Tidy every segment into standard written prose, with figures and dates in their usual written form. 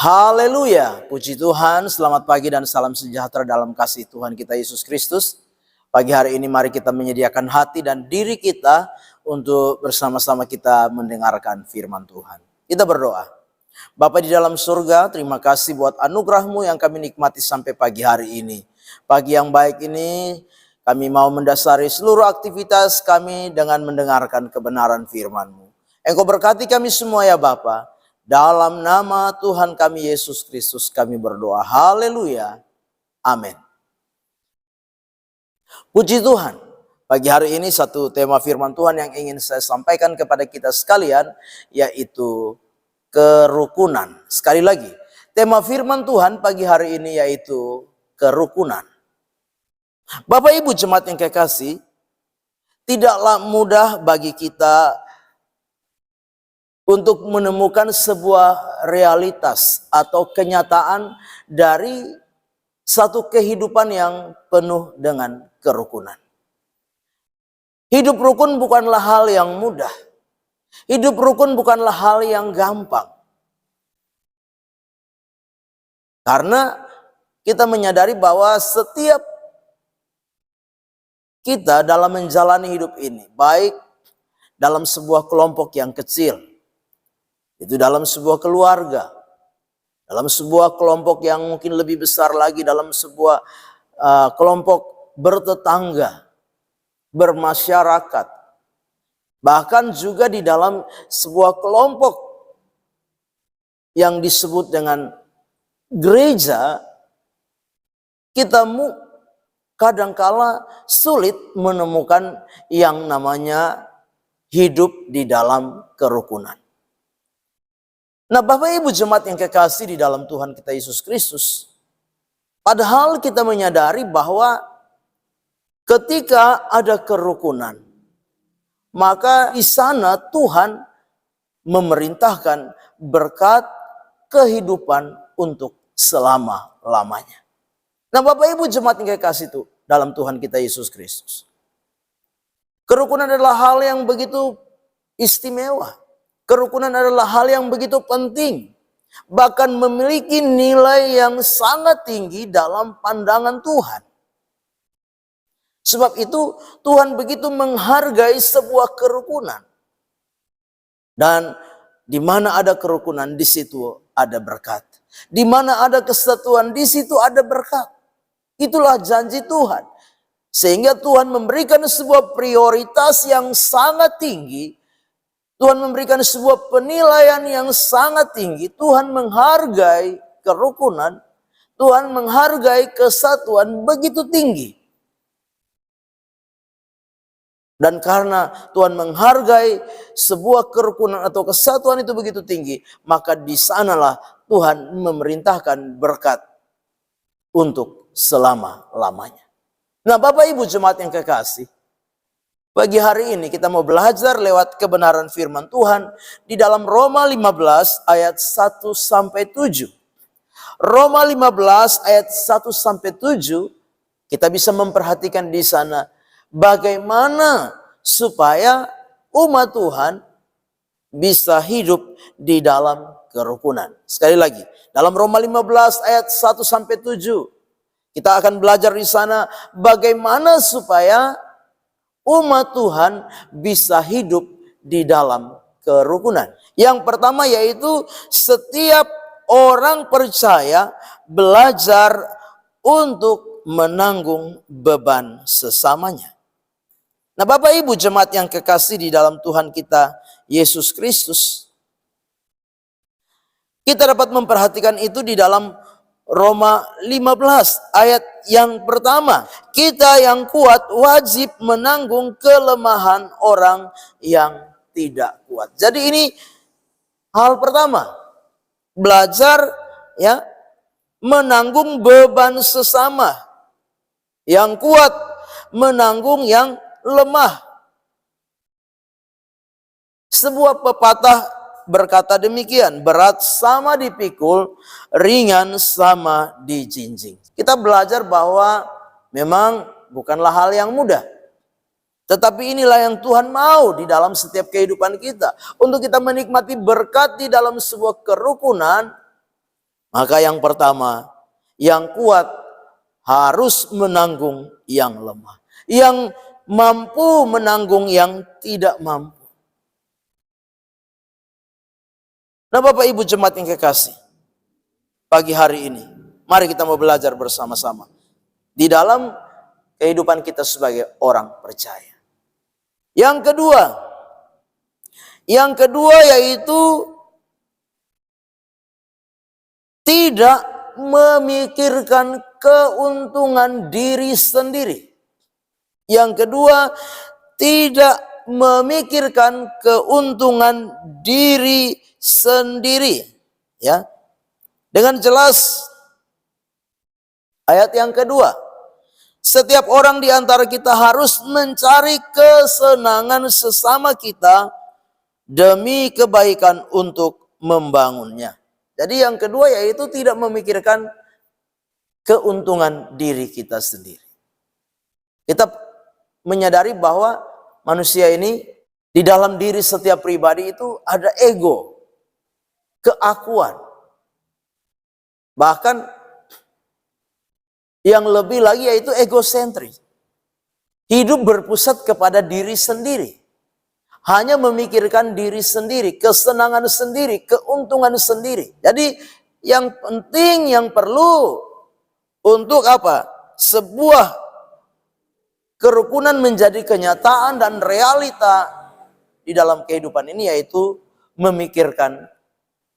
Haleluya, puji Tuhan, selamat pagi dan salam sejahtera dalam kasih Tuhan kita Yesus Kristus. Pagi hari ini mari kita menyediakan hati dan diri kita untuk bersama-sama kita mendengarkan firman Tuhan. Kita berdoa. Bapa di dalam surga, terima kasih buat anugerah-Mu yang kami nikmati sampai pagi hari ini. Pagi yang baik ini kami mau mendasari seluruh aktivitas kami dengan mendengarkan kebenaran firman-Mu. Engkau berkati kami semua ya Bapa. Dalam nama Tuhan kami Yesus Kristus kami berdoa. Haleluya. Amin. Puji Tuhan. Pagi hari ini satu tema firman Tuhan yang ingin saya sampaikan kepada kita sekalian, yaitu kerukunan. Sekali lagi, tema firman Tuhan pagi hari ini yaitu kerukunan. Bapak Ibu jemaat yang kekasih, tidaklah mudah bagi kita untuk menemukan sebuah realitas atau kenyataan dari satu kehidupan yang penuh dengan kerukunan. Hidup rukun bukanlah hal yang mudah. Hidup rukun bukanlah hal yang gampang. Karena kita menyadari bahwa setiap kita dalam menjalani hidup ini, baik dalam sebuah kelompok yang kecil, itu dalam sebuah keluarga, dalam sebuah kelompok yang mungkin lebih besar lagi, dalam sebuah kelompok bertetangga, bermasyarakat, bahkan juga di dalam sebuah kelompok yang disebut dengan gereja, kita kadangkala sulit menemukan yang namanya hidup di dalam kerukunan. Nah, Bapak Ibu jemaat yang kekasih di dalam Tuhan kita Yesus Kristus, padahal kita menyadari bahwa ketika ada kerukunan, maka di sana Tuhan memerintahkan berkat kehidupan untuk selama-lamanya. Nah, Bapak Ibu jemaat yang kekasih itu dalam Tuhan kita Yesus Kristus, kerukunan adalah hal yang begitu istimewa. Kerukunan adalah hal yang begitu penting, bahkan memiliki nilai yang sangat tinggi dalam pandangan Tuhan. Sebab itu Tuhan begitu menghargai sebuah kerukunan. Dan di mana ada kerukunan, di situ ada berkat. Di mana ada kesatuan, di situ ada berkat. Itulah janji Tuhan. Sehingga Tuhan memberikan sebuah prioritas yang sangat tinggi. Tuhan memberikan sebuah penilaian yang sangat tinggi. Tuhan menghargai kerukunan. Tuhan menghargai kesatuan begitu tinggi. Dan karena Tuhan menghargai sebuah kerukunan atau kesatuan itu begitu tinggi, maka di sanalah Tuhan memerintahkan berkat untuk selama-lamanya. Nah, Bapak Ibu jemaat yang kekasih, pagi hari ini kita mau belajar lewat kebenaran firman Tuhan di dalam Roma 15 ayat 1 sampai 7. Roma 15 ayat 1 sampai 7, kita bisa memperhatikan di sana bagaimana supaya umat Tuhan bisa hidup di dalam kerukunan. Sekali lagi, dalam Roma 15 ayat 1 sampai 7, kita akan belajar di sana bagaimana supaya umat Tuhan bisa hidup di dalam kerukunan. Yang pertama yaitu setiap orang percaya belajar untuk menanggung beban sesamanya. Nah, Bapak Ibu jemaat yang kekasih di dalam Tuhan kita Yesus Kristus, kita dapat memperhatikan itu di dalam Roma 15 ayat yang pertama. Kita yang kuat wajib menanggung kelemahan orang yang tidak kuat. Jadi ini hal pertama. Belajar ya menanggung beban sesama. Yang kuat menanggung yang lemah. Sebuah pepatah berkata demikian, berat sama dipikul, ringan sama dijinjing. Kita belajar bahwa memang bukanlah hal yang mudah. Tetapi inilah yang Tuhan mau di dalam setiap kehidupan kita. Untuk kita menikmati berkat di dalam sebuah kerukunan, Maka yang pertama, yang kuat harus menanggung yang lemah. Yang mampu menanggung yang tidak mampu. Nah Bapak Ibu jemaat yang kekasih, pagi hari ini, mari kita mau belajar bersama-sama. Di dalam kehidupan kita sebagai orang percaya. Yang kedua yaitu tidak memikirkan keuntungan diri sendiri. Yang kedua, tidak memikirkan keuntungan diri sendiri. Ya. Dengan jelas ayat yang kedua, setiap orang di antara kita harus mencari kesenangan sesama kita demi kebaikan untuk membangunnya. Jadi yang kedua yaitu tidak memikirkan keuntungan diri kita sendiri. Kita menyadari bahwa manusia ini di dalam diri setiap pribadi itu ada ego, keakuan. Bahkan yang lebih lagi yaitu egosentris. Hidup berpusat kepada diri sendiri. Hanya memikirkan diri sendiri, kesenangan sendiri, keuntungan sendiri. Jadi yang penting, yang perlu untuk apa? Sebuah kerukunan menjadi kenyataan dan realita di dalam kehidupan ini yaitu memikirkan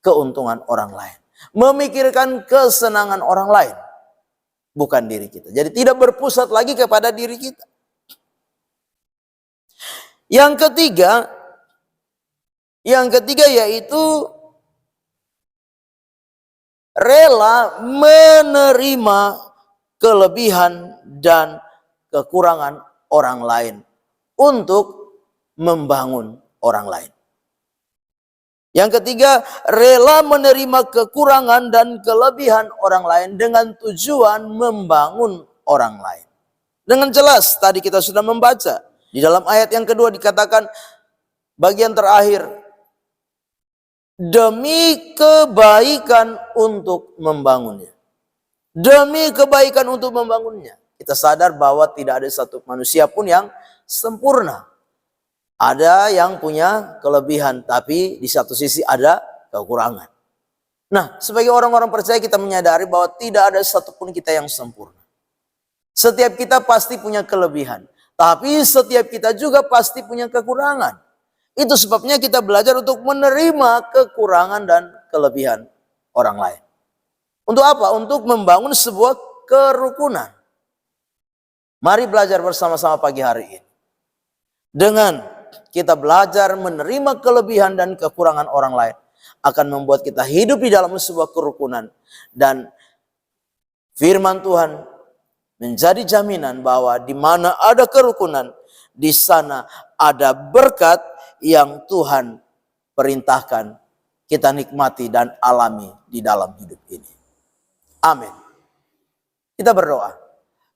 keuntungan orang lain. Memikirkan kesenangan orang lain. Bukan diri kita. Jadi tidak berpusat lagi kepada diri kita. Yang ketiga yaitu rela menerima kelebihan dan kekurangan orang lain untuk membangun orang lain. Yang ketiga, rela menerima kekurangan dan kelebihan orang lain dengan tujuan membangun orang lain. Dengan jelas tadi kita sudah membaca. Di dalam ayat yang kedua dikatakan bagian terakhir, demi kebaikan untuk membangunnya. Demi kebaikan untuk membangunnya. Kita sadar bahwa tidak ada satu manusia pun yang sempurna. Ada yang punya kelebihan, tapi di satu sisi ada kekurangan. Nah, sebagai orang-orang percaya kita menyadari bahwa tidak ada satupun kita yang sempurna. Setiap kita pasti punya kelebihan. Tapi setiap kita juga pasti punya kekurangan. Itu sebabnya kita belajar untuk menerima kekurangan dan kelebihan orang lain. Untuk apa? Untuk membangun sebuah kerukunan. Mari belajar bersama-sama pagi hari ini. Dengan kita belajar menerima kelebihan dan kekurangan orang lain, akan membuat kita hidup di dalam sebuah kerukunan. Dan firman Tuhan menjadi jaminan bahwa di mana ada kerukunan, di sana ada berkat yang Tuhan perintahkan kita nikmati dan alami di dalam hidup ini. Amin. Kita berdoa.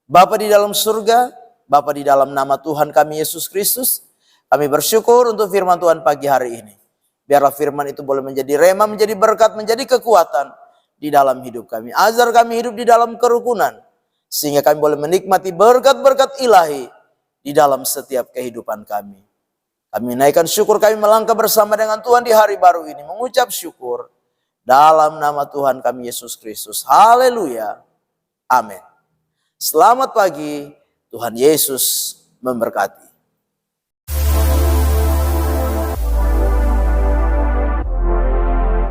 Bapa di dalam surga, Bapa di dalam nama Tuhan kami Yesus Kristus, kami bersyukur untuk firman Tuhan pagi hari ini. Biarlah firman itu boleh menjadi rema, menjadi berkat, menjadi kekuatan di dalam hidup kami. Ajar kami hidup di dalam kerukunan, sehingga kami boleh menikmati berkat-berkat ilahi di dalam setiap kehidupan kami. Kami menaikkan syukur, kami melangkah bersama dengan Tuhan di hari baru ini. Mengucap syukur dalam nama Tuhan kami Yesus Kristus. Haleluya. Amin. Selamat pagi. Tuhan Yesus memberkati.